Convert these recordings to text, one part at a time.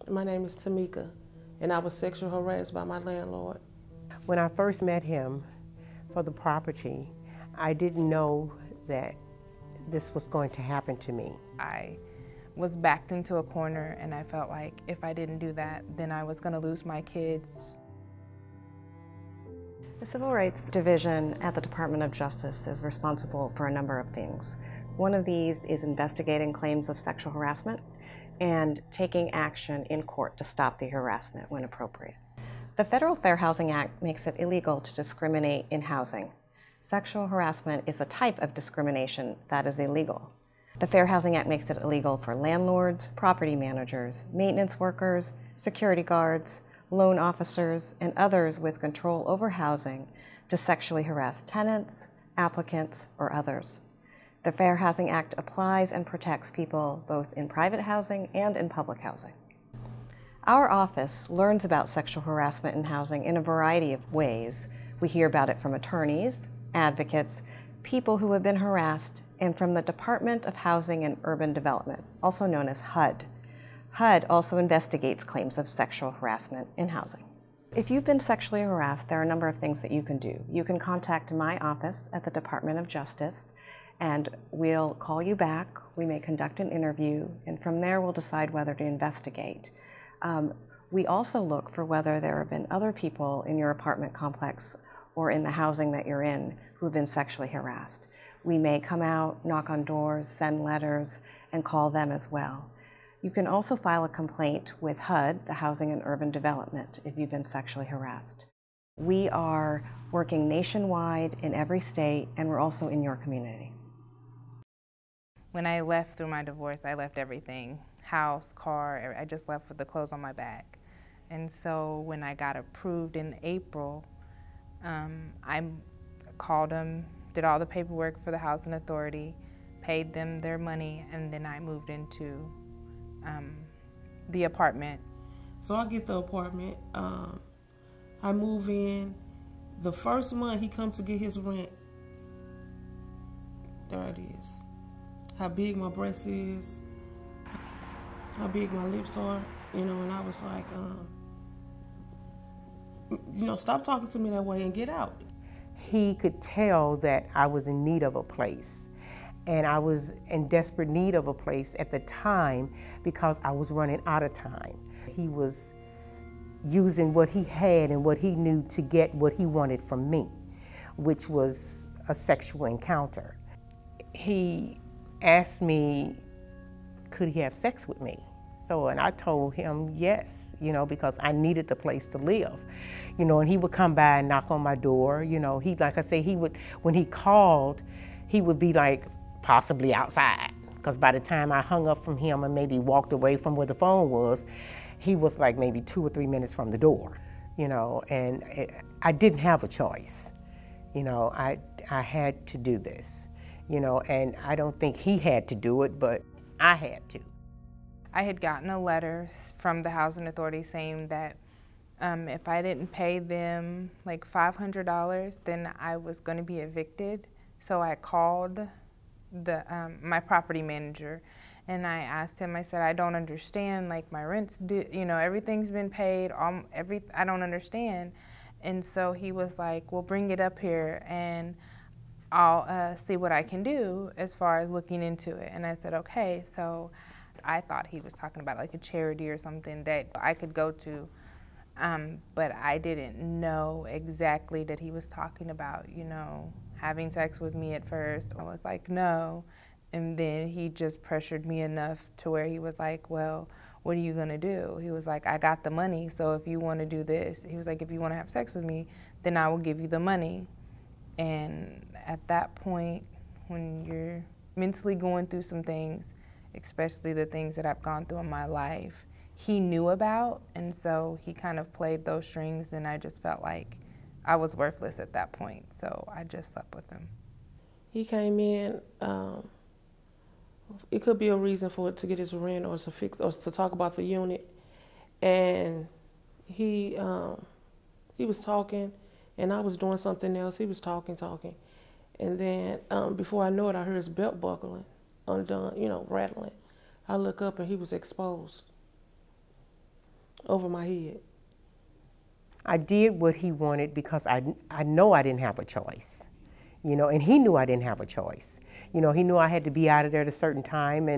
My name is Tamika, and I was sexually harassed by my landlord. When I first met him for the property, I didn't know that this was going to happen to me. I was backed into a corner, and I felt like if I didn't do that, then I was going to lose my kids. The Civil Rights Division at the Department of Justice is responsible for a number of things. One of these is investigating claims of sexual harassment and taking action in court to stop the harassment when appropriate. The Federal Fair Housing Act makes it illegal to discriminate in housing. Sexual harassment is a type of discrimination that is illegal. The Fair Housing Act makes it illegal for landlords, property managers, maintenance workers, security guards, loan officers, and others with control over housing to sexually harass tenants, applicants, or others. The Fair Housing Act applies and protects people both in private housing and in public housing. Our office learns about sexual harassment in housing in a variety of ways. We hear about it from attorneys, advocates, people who have been harassed, and from the Department of Housing and Urban Development, also known as HUD. HUD also investigates claims of sexual harassment in housing. If you've been sexually harassed, there are a number of things that you can do. You can contact my office at the Department of Justice, and we'll call you back. We may conduct an interview, and from there we'll decide whether to investigate. We also look for whether there have been other people in your apartment complex or in the housing that you're in who've been sexually harassed. We may come out, knock on doors, send letters, and call them as well. You can also file a complaint with HUD, the Housing and Urban Development, if you've been sexually harassed. We are working nationwide in every state, and we're also in your community. When I left through my divorce, I left everything, house, car, I just left with the clothes on my back. And so when I got approved in April, I called them, did all the paperwork for the housing authority, paid them their money, and then I moved into the apartment. So I get the apartment. I move in. The first month he comes to get his rent. There it is. How big my breast is, how big my lips are, you know, and I was like, stop talking to me that way and get out. He could tell that I was in need of a place, and I was in desperate need of a place at the time because I was running out of time. He was using what he had and what he knew to get what he wanted from me, which was a sexual encounter. He asked me, could he have sex with me? And I told him yes, because I needed the place to live, and he would come by and knock on my door, like I say, when he called, he would be like possibly outside, because by the time I hung up from him and maybe walked away from where the phone was, he was like maybe 2 or 3 minutes from the door, and I didn't have a choice, I had to do this. And I don't think he had to do it, but I had to. I had gotten a letter from the housing authority saying that if I didn't pay them like $500, then I was going to be evicted. So I called my property manager, and I asked him, I said, I don't understand, like my rent's due, everything's been paid, I don't understand. And so he was like, well, bring it up here and I'll see what I can do as far as looking into it. And I said, okay. So I thought he was talking about like a charity or something that I could go to, but I didn't know exactly that he was talking about, having sex with me at first. I was like, no. And then he just pressured me enough to where he was like, well, what are you gonna do? He was like, I got the money, so if you wanna do this, he was like, if you wanna have sex with me, then I will give you the money. And at that point, when you're mentally going through some things, especially the things that I've gone through in my life, he knew about, and so he kind of played those strings, and I just felt like I was worthless at that point, so I just slept with him. He came in, it could be a reason for it to get his rent or to fix or to talk about the unit, and he was talking, and I was doing something else. He was talking, and then before I know it, I heard his belt buckling, undone, rattling. I look up and he was exposed. over my head. I did what he wanted because I know I didn't have a choice, you know, and he knew I didn't have a choice. You know, he knew I had to be out of there at a certain time,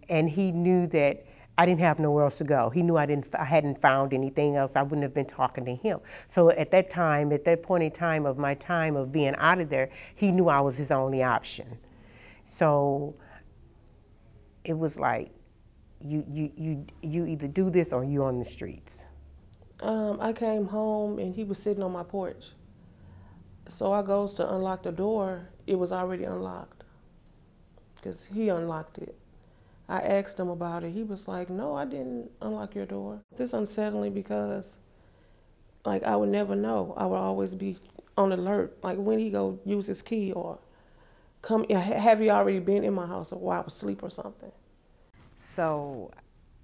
and he knew that I didn't have nowhere else to go. He knew I hadn't found anything else. I wouldn't have been talking to him. So at that time, at that point in time of my time of being out of there, he knew I was his only option. So it was like, you either do this or you're on the streets. I came home and he was sitting on my porch. So I goes to unlock the door. It was already unlocked because he unlocked it. I asked him about it. He was like, no, I didn't unlock your door. This unsettling because, like, I would never know. I would always be on alert. Like, when he go use his key or come, have he already been in my house while I was asleep or something? So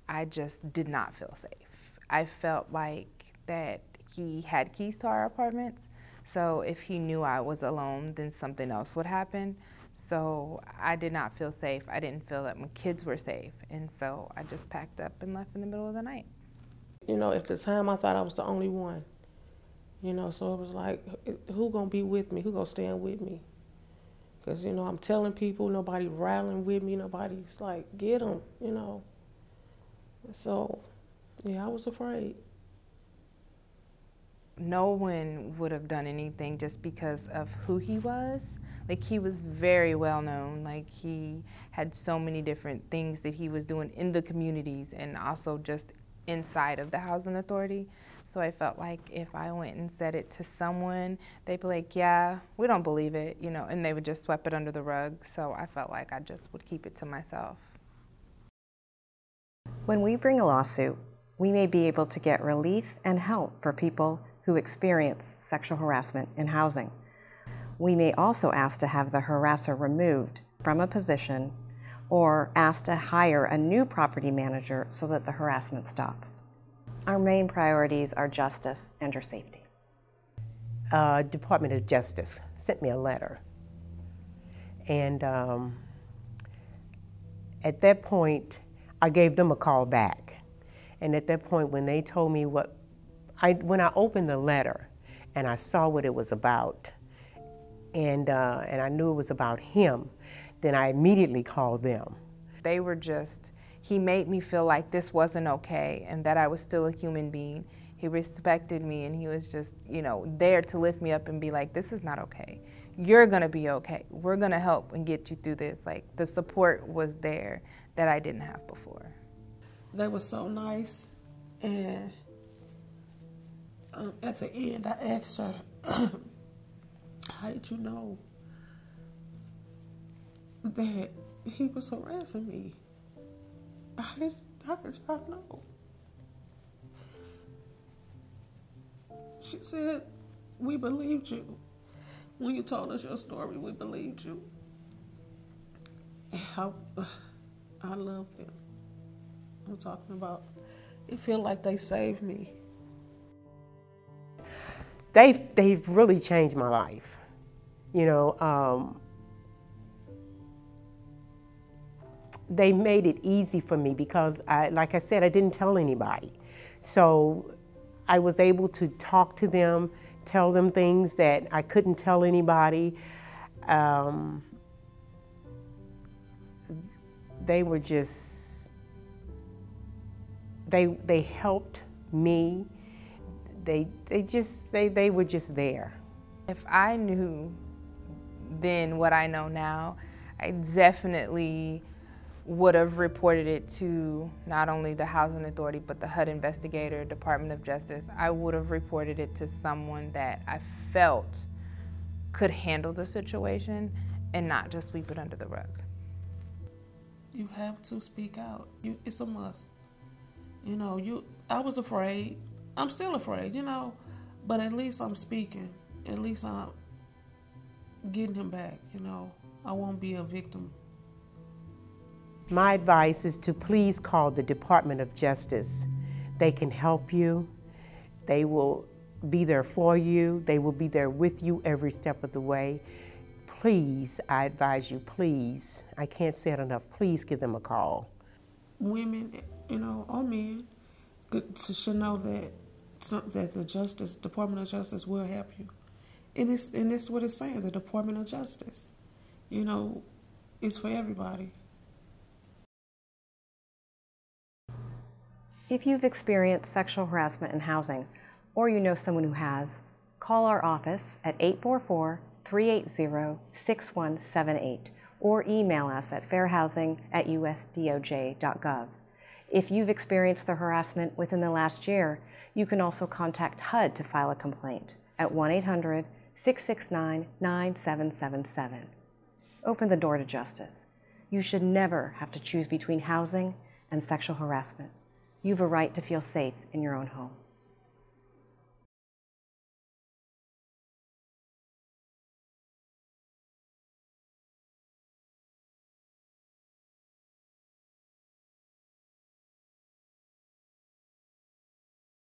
I just did not feel safe. I felt like that he had keys to our apartments. So if he knew I was alone, then something else would happen. So I did not feel safe. I didn't feel that my kids were safe. And so I just packed up and left in the middle of the night. You know, at the time I thought I was the only one. You know, so it was like, who gonna be with me? Who gonna stand with me? Because, you know, I'm telling people, nobody rallying with me. Nobody's like, get them, you know. So, yeah, I was afraid. No one would have done anything just because of who he was. Like, he was very well known. Like, he had so many different things that he was doing in the communities and also just inside of the housing authority. So I felt like if I went and said it to someone, they'd be like, yeah, we don't believe it, you know, and they would just sweep it under the rug. So I felt like I just would keep it to myself. When we bring a lawsuit, we may be able to get relief and help for people who experience sexual harassment in housing. We may also ask to have the harasser removed from a position or ask to hire a new property manager so that the harassment stops. Our main priorities are justice and your safety. Department of Justice sent me a letter. And at that point, I gave them a call back. And at that point, when they told me when I opened the letter and I saw what it was about, and I knew it was about him, then I immediately called them. They were just, he made me feel like this wasn't okay and that I was still a human being. He respected me and he was just, you know, there to lift me up and be like, this is not okay. You're gonna be okay. We're gonna help and get you through this. Like, the support was there that I didn't have before. They were so nice, and at the end I asked her, how did you know that he was harassing me? How did y'all know? She said, we believed you. When you told us your story, we believed you. I love them. I'm talking about, it feel like they saved me. They've really changed my life. You know, they made it easy for me because, like I said, I didn't tell anybody. So I was able to talk to them, tell them things that I couldn't tell anybody. They were just, they helped me. They were just there. If I knew then what I know now, I definitely would have reported it to not only the Housing Authority, but the HUD investigator, Department of Justice. I would have reported it to someone that I felt could handle the situation and not just sweep it under the rug. You have to speak out. It's a must. You know, I was afraid. I'm still afraid, you know, but at least I'm speaking. At least I'm getting him back, you know. I won't be a victim. My advice is to please call the Department of Justice. They can help you. They will be there for you. They will be there with you every step of the way. Please, I advise you, please, I can't say it enough, please give them a call. Women, you know, or men, should know that that the Department of Justice will help you. And this is what it's saying, the Department of Justice. You know, it's for everybody. If you've experienced sexual harassment in housing, or you know someone who has, call our office at 844-380-6178 or email us at fairhousing@usdoj.gov. If you've experienced the harassment within the last year, you can also contact HUD to file a complaint at 1-800-669-9777. Open the door to justice. You should never have to choose between housing and sexual harassment. You have a right to feel safe in your own home.